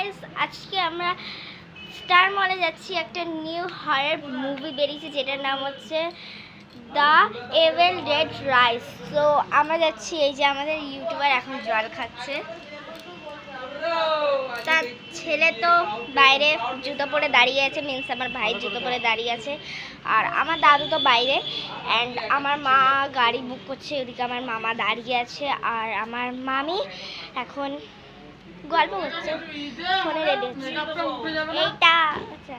Guys, আজকে আমরা star মলে যাচ্ছি। একটা নিউ হরর মুভি বেরিয়েছে যেটার নাম হচ্ছে দ্য এভিল ডেড রাইজ। তো আমরা যাচ্ছি। এই যে আমাদের ইউটিউবার এখন জল খাচ্ছে, তার ছেলে তো বাইরে জুতো পরে দাঁড়িয়ে আছে, মিন্স আমার ভাই জুতো পরে দাঁড়িয়ে আছে, আর আমার দাদু তো বাইরে। অ্যান্ড আমার মা গাড়ি বুক করছে, ওদিকে আমার মামা দাঁড়িয়ে আছে, আর আমার মামি এখন গল্প করছে, ফোনে রেডি হচ্ছে। এইটা আচ্ছা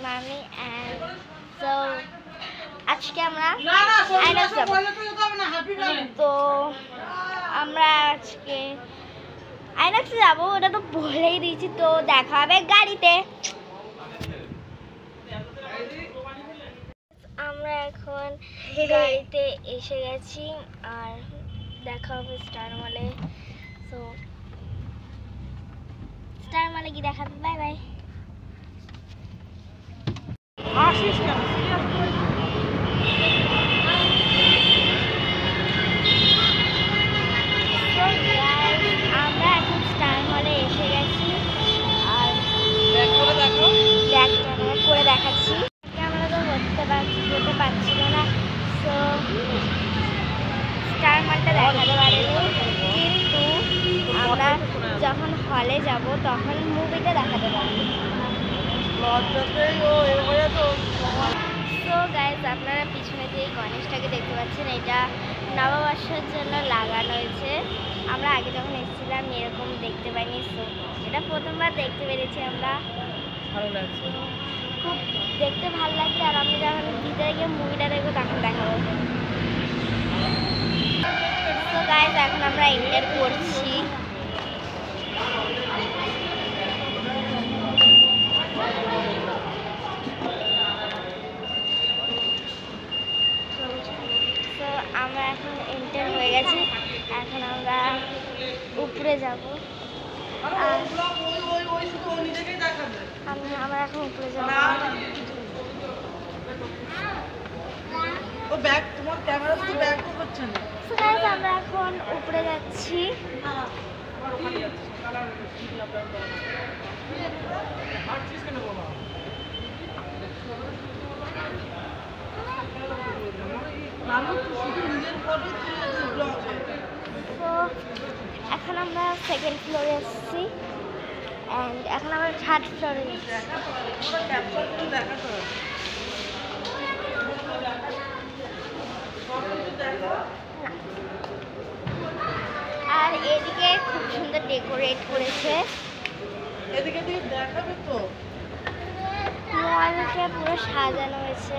মামি। অ্যান্ড সো আজকে আমরা আইনক্স যাব। তো আমরা আজকে আইনক্সে যাবো, ওটা তো বলেই দিয়েছি। তো দেখা হবে গাড়িতে। আমরা এখন গাড়িতে এসে গেছি, আর দেখা হবে স্টার মলে। তো স্টার মলে কি দেখাবে। Bye bye. আসিস কেন? আমরা এখন স্টার মলে এসে গেছি, আর ব্যাক করে দেখো। ব্যাগটা করে দেখাচ্ছি। ক্যামেরা তো হতে পারছিল না, তো স্টার মলটা দেখাতে পারিনি। কিন্তু আমরা যখন হলে যাব তখন মুভিটা দেখাতে পারবো। তো গাইজ, আপনারা পিছনে যে গণেশটাকে দেখতে পাচ্ছেন, এটা নববর্ষের জন্য লাগানো হয়েছে। আমরা আগে যখন এসেছিলাম এরকম দেখতে পাইনি, সো এটা প্রথমবার দেখতে পেরেছি আমরা। ভালো লাগছে, খুব দেখতে ভালো লাগছে। আর আমি যখন ভিতরে গিয়ে মুভিটা দেখবো তখন দেখাবো। তো গাইজ, এখন আমরা এন্টার করছি। তো আমরা এখন এন্টার হয়ে গেছি, এখন আমরা উপরে যাব। আর আমরা এখন উপরে যাব। ও ব্যাক, তোমার ক্যামেরা তো ব্যাক করছে না। তো গাইজ, আমরা এখন উপরে যাচ্ছি। তো এখন আমরা সেকেন্ড ফ্লোরে এসেছি, অ্যান্ড এখন আমরা থার্ড ফ্লোরে যাচ্ছি। আর এদিকে খুব সুন্দর ডেকোরেট করেছে। এদিকে দিকে দেখাবে তো। মলটা পুরো সাজানো হয়েছে,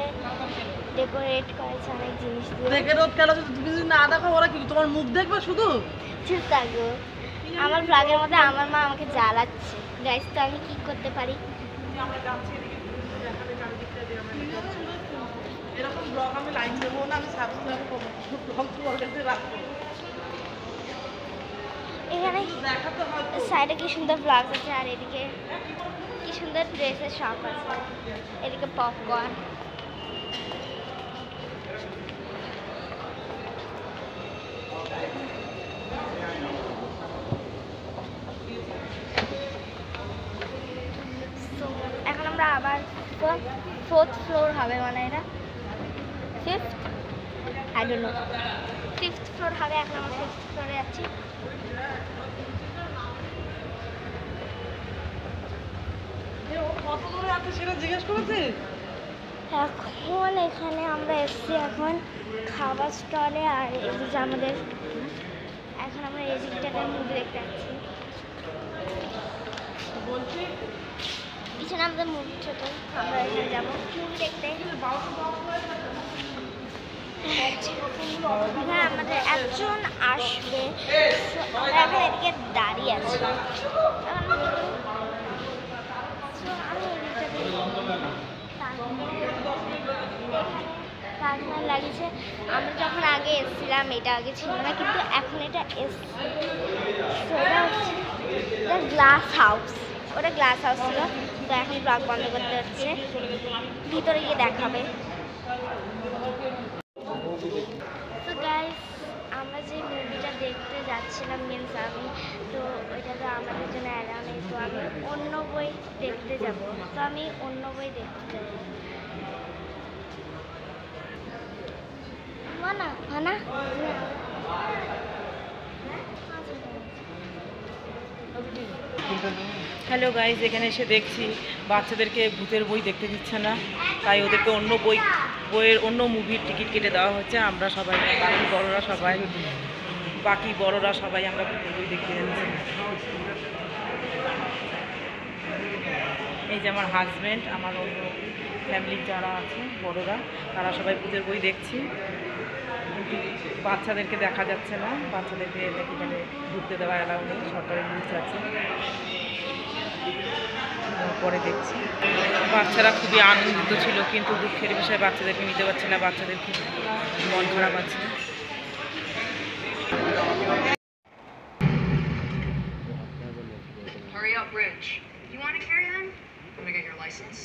ডেকোরেট করেছে অনেক জিনিস দিয়ে। দেখে রোদ কেন? তুমি যদি না দেখো ওরা কি তোমার মুখ দেখবে শুধু? ঠিক থাকবো। আমার ব্লগের মধ্যে আমার মা আমাকে জ্বালাচ্ছে। গাইস, তো আমি কি করতে পারি? এরকম ব্লগ আমি লাইন দেবো না, আমি সাবস্ক্রাইব করবো, ব্লগ তোমাকে রাখবো। এখানে দেখাতে হয় তো। সাইডে কি সুন্দর ব্লগ আছে, আর এদিকে কি সুন্দর ড্রেসের শপ আছে, এদিকে পপকর্ন। এখন আমরা আবার ফোর্থ ফ্লোর হবে, মানে এটা fifth, I don't know, fifth floor হবে। এখন আমরা ফিফথ ফ্লোরে যাচ্ছি। কত দূরে আছে সেটা জিজ্ঞেস করেছে। এখন এখানে আমরা এসেছি এখন খাবার স্টলে, আর এই যে আমাদের এখন আমরা এই দিকটাতে মুভি দেখতে যাচ্ছি। পিছনে আমাদের মুভি ছোট, আমরা এখানে যাবো মুভি দেখতে। হ্যাঁ, আমাদের একজন আসবে, আমরা এখন এদিকে দাঁড়িয়ে আছি। তাজমহল লাগিয়েছে। আমরা যখন আগে এসেছিলাম এটা আগে ছিল না, কিন্তু এখন এটা এসছে। সেটা হচ্ছে গ্লাস হাউস, ওটা গ্লাস হাউস ছিল। তো এখন ব্লগ বন্ধ করতে হচ্ছে, ভিতরে গিয়ে দেখাবে। তো গাইস, আমরা যে মুভিটা দেখতে যাচ্ছিলাম মিন্স আমি, তো ওইটা তো আমাদের জন্য অ্যালাউ নেই, তো অন্য বই দেখতে যাব, তো আমি অন্য বই দেখতে যাব। মানা মানা হ্যালো গাইজ, এখানে এসে দেখছি বাচ্চাদেরকে ভূতের বই দেখতে দিচ্ছে না, তাই ওদেরকে অন্য বইয়ের অন্য মুভির টিকিট কেটে দেওয়া হচ্ছে। আমরা সবাই, বাকি বড়রা সবাই আমরা ভূতের বই দেখতে যাচ্ছি। এই যে আমার হাজব্যান্ড, আমার অন্য ফ্যামিলির যারা আছে বড়রা, তারা সবাই ভূতের বই দেখছি, কিন্তু বাচ্চাদেরকে দেখা যাচ্ছে না। বাচ্চাদেরকে এখানে ঢুকতে দেওয়া এলাও নেই, সরকারের রুলস আছে। পরে দেখছি বাচ্চারা খুবই আনন্দিত ছিল, কিন্তু দুঃখের বিষয় বাচ্চাদেরকে নিতে পারছে না, বাচ্চাদের খুব মন খারাপ আছে। Hurry up, Rich. You want to carry on? Let me get your license.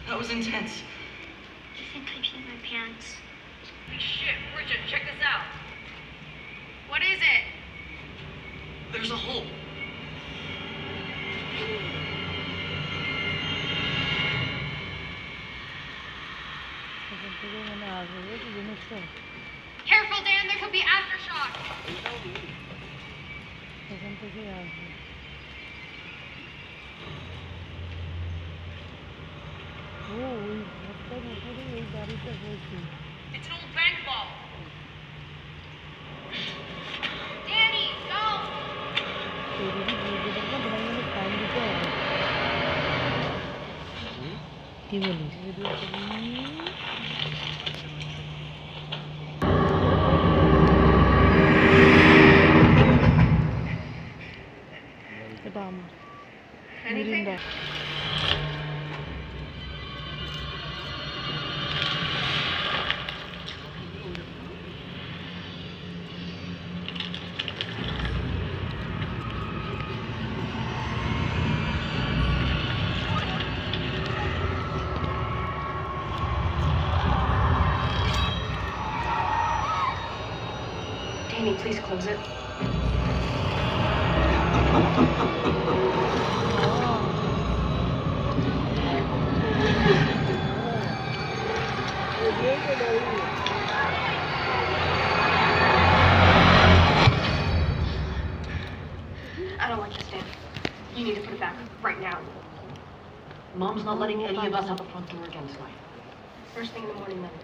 That was intense. I think I peed my pants. Shit, Bridget, check this out. What is it? There's a hole. Careful, Dan, there could be aftershock. It's an old bank vault. Danny, go! কি বলিস? এটা আমার Mirinda. Danny, please close it. I don't like this, Danny. You need to put it back right now. Mom's not letting any of us out the front door again tonight. First thing in the morning, then.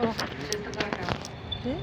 Just the blackout.